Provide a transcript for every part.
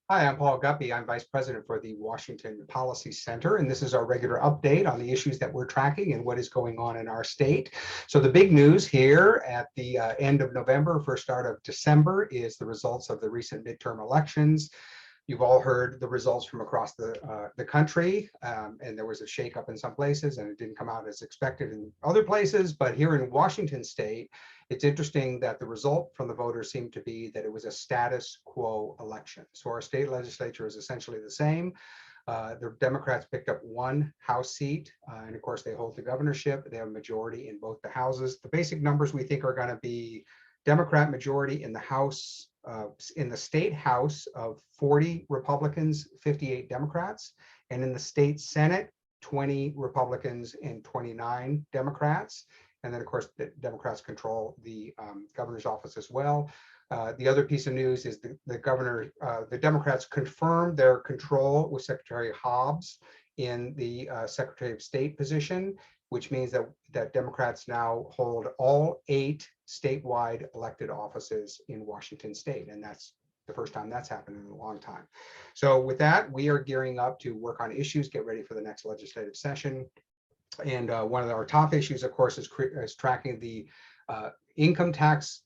Hi, I'm Paul Guppy. I'm Vice President for the Washington Policy Center, and this is our regular update on the issues that we're tracking and what is going on in our state. So the big news here at the end of November, first start of December, is the results of the recent midterm elections. You've all heard the results from across the country, and there was a shakeup in some places, and it didn't come out as expected in other places. But here in Washington State, it's interesting that the result from the voters seemed to be that it was a status quo election. So our state legislature is essentially the same. The Democrats picked up one House seat, and of course they hold the governorship. They have a majority in both the houses. The basic numbers we think are going to be Democrat majority in the House, in the state House of 40 Republicans, 58 Democrats, and in the state Senate, 20 Republicans and 29 Democrats. And then, of course, the Democrats control the governor's office as well. The other piece of news is the Democrats confirmed their control with Secretary Hobbs in the Secretary of State position, which means that Democrats now hold all 8 statewide elected offices in Washington State. And that's the first time that's happened in a long time. So with that, we are gearing up to work on issues, get ready for the next legislative session. And one of our top issues, of course, is tracking the income tax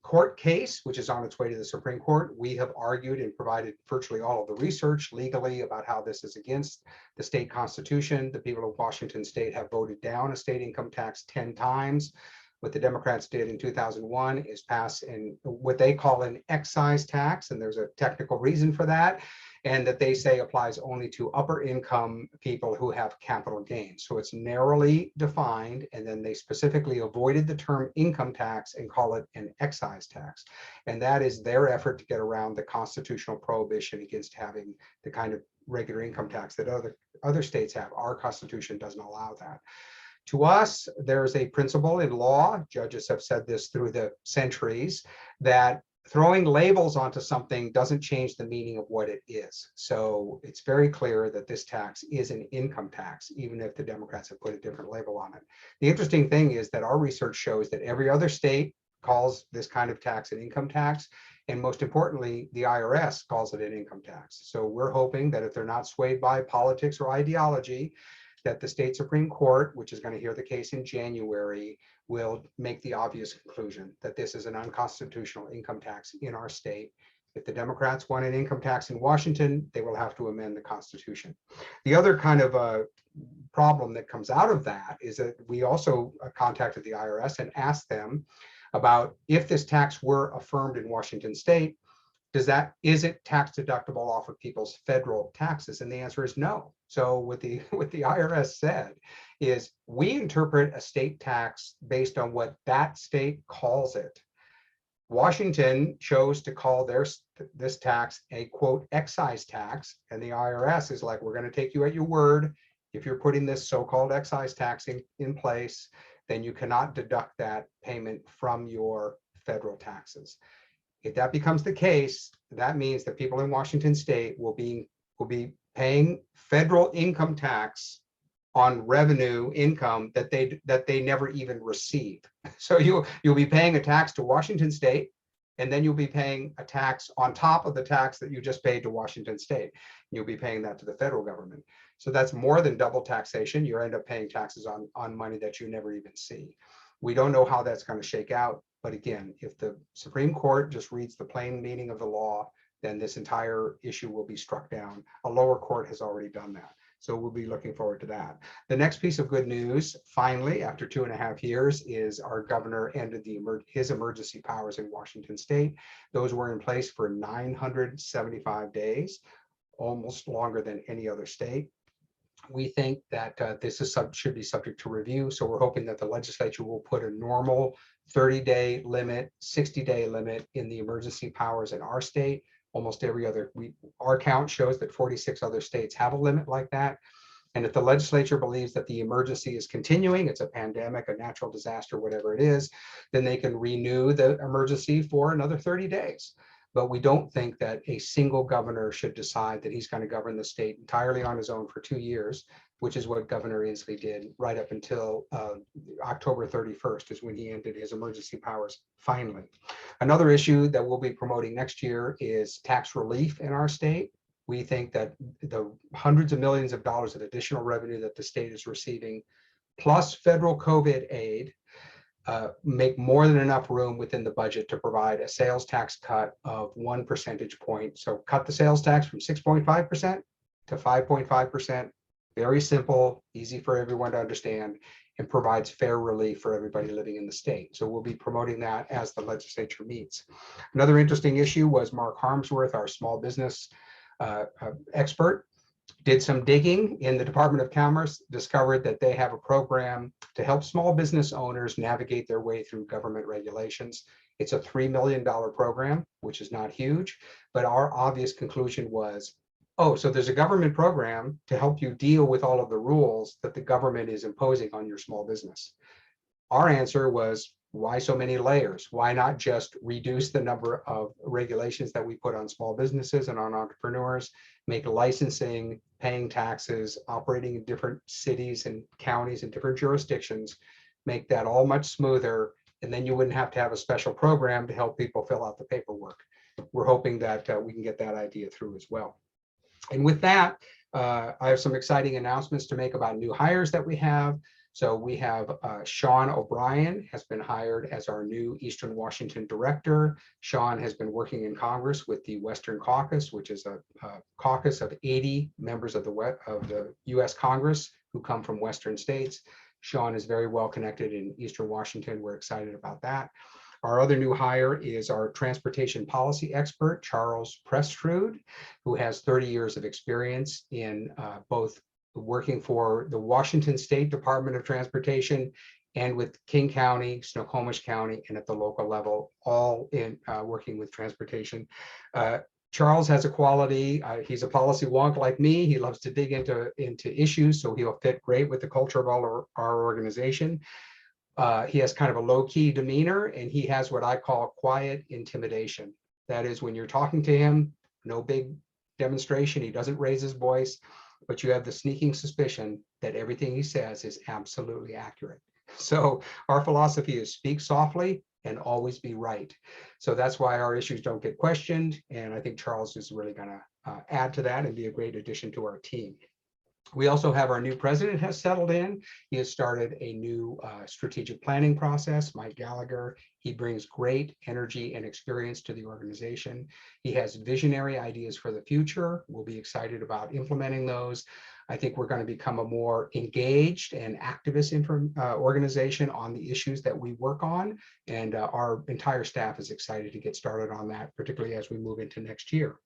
court case, which is on its way to the Supreme Court. We have argued and provided virtually all of the research legally about how this is against the state constitution. The people of Washington State have voted down a state income tax 10 times. What the Democrats did in 2001 is pass in what they call an excise tax, and there's a technical reason for that, and that they say applies only to upper income people who have capital gains. So it's narrowly defined, and then they specifically avoided the term income tax and call it an excise tax. And that is their effort to get around the constitutional prohibition against having the kind of regular income tax that other states have. Our Constitution doesn't allow that. To us, there's a principle in law, judges have said this through the centuries, that throwing labels onto something doesn't change the meaning of what it is. So it's very clear that this tax is an income tax, even if the Democrats have put a different label on it. The interesting thing is that our research shows that every other state calls this kind of tax an income tax. And most importantly, the IRS calls it an income tax. So we're hoping that if they're not swayed by politics or ideology, that the state Supreme Court, which is going to hear the case in January, will make the obvious conclusion that this is an unconstitutional income tax in our state. If the Democrats want an income tax in Washington, they will have to amend the Constitution. The other kind of problem that comes out of that is that we also contacted the IRS and asked them about if this tax were affirmed in Washington State, is it tax deductible off of people's federal taxes? And the answer is no. So what the IRS said is we interpret a state tax based on what that state calls it. Washington chose to call this tax a quote excise tax, and the IRS is like, we're going to take you at your word. If you're putting this so-called excise tax in place, then you cannot deduct that payment from your federal taxes. If that becomes the case, that means that people in Washington State will be paying federal income tax on revenue income that they never even receive. So you'll be paying a tax to Washington State, and then you'll be paying a tax on top of the tax that you just paid to Washington State. You'll be paying that to the federal government. So that's more than double taxation. You end up paying taxes on money that you never even see. We don't know how that's going to shake out. But again, if the Supreme Court just reads the plain meaning of the law, then this entire issue will be struck down. A lower court has already done that. So we'll be looking forward to that. The next piece of good news, finally, after 2.5 years, is our governor ended his emergency powers in Washington State. Those were in place for 975 days, almost longer than any other state. We think that this should be subject to review. So we're hoping that the legislature will put a normal 30-day limit, 60-day limit in the emergency powers in our state. Almost every other, our count shows that 46 other states have a limit like that. And if the legislature believes that the emergency is continuing, it's a pandemic, a natural disaster, whatever it is, then they can renew the emergency for another 30 days. But we don't think that a single governor should decide that he's going to govern the state entirely on his own for 2 years. which is what Governor Inslee did right up until October 31st is when he ended his emergency powers finally. Another issue that we'll be promoting next year is tax relief in our state. We think that the hundreds of millions of dollars of additional revenue that the state is receiving, plus federal COVID aid, make more than enough room within the budget to provide a sales tax cut of 1 percentage point. So cut the sales tax from 6.5% to 5.5%. Very simple, easy for everyone to understand, and provides fair relief for everybody living in the state. So we'll be promoting that as the legislature meets. Another interesting issue was Mark Harmsworth, our small business expert, did some digging in the Department of Commerce, discovered that they have a program to help small business owners navigate their way through government regulations. It's a $3 million program, which is not huge, but our obvious conclusion was, oh, so there's a government program to help you deal with all of the rules that the government is imposing on your small business. Our answer was, why so many layers? Why not just reduce the number of regulations that we put on small businesses and on entrepreneurs, make licensing, paying taxes, operating in different cities and counties and different jurisdictions, make that all much smoother, and then you wouldn't have to have a special program to help people fill out the paperwork. We're hoping that we can get that idea through as well. And with that, I have some exciting announcements to make about new hires that we have. So we have Sean O'Brien has been hired as our new Eastern Washington director. Sean has been working in Congress with the Western Caucus, which is a caucus of 80 members of the U.S. Congress who come from Western states. Sean is very well connected in Eastern Washington. We're excited about that. Our other new hire is our transportation policy expert, Charles Prestrud, who has 30 years of experience in both working for the Washington State Department of Transportation and with King County, Snohomish County, and at the local level, all in working with transportation. Charles has a quality, he's a policy wonk like me. He loves to dig into issues, so he'll fit great with the culture of our organization. He has kind of a low-key demeanor, and he has what I call quiet intimidation. That is, when you're talking to him, no big demonstration, he doesn't raise his voice, but you have the sneaking suspicion that everything he says is absolutely accurate. So our philosophy is speak softly and always be right. So that's why our issues don't get questioned. And I think Charles is really going to add to that and be a great addition to our team. We also have our new president has settled in. He has started a new strategic planning process, Mike Gallagher. He brings great energy and experience to the organization. He has visionary ideas for the future. We'll be excited about implementing those. I think we're going to become a more engaged and activist organization on the issues that we work on. And our entire staff is excited to get started on that, particularly as we move into next year.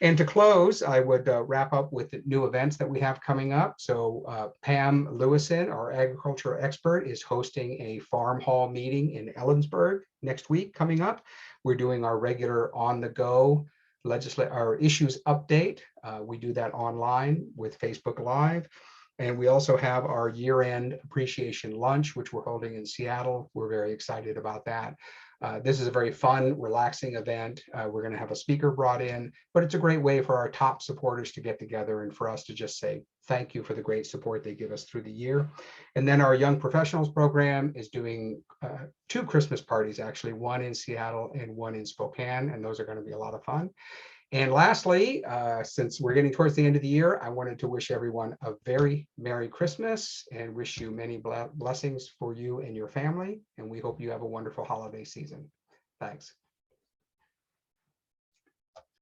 And to close, I would wrap up with the new events that we have coming up. So Pam Lewison, our agriculture expert, is hosting a farm hall meeting in Ellensburg next week coming up. We're doing our regular on-the-go our issues update. We do that online with Facebook Live. And we also have our year-end appreciation lunch, which we're holding in Seattle. We're very excited about that. This is a very fun, relaxing event. We're going to have a speaker brought in, but it's a great way for our top supporters to get together and for us to just say thank you for the great support they give us through the year. And then our Young Professionals program is doing 2 Christmas parties, actually, one in Seattle and one in Spokane, and those are going to be a lot of fun. And lastly, since we're getting towards the end of the year, I wanted to wish everyone a very Merry Christmas and wish you many blessings for you and your family. And we hope you have a wonderful holiday season. Thanks.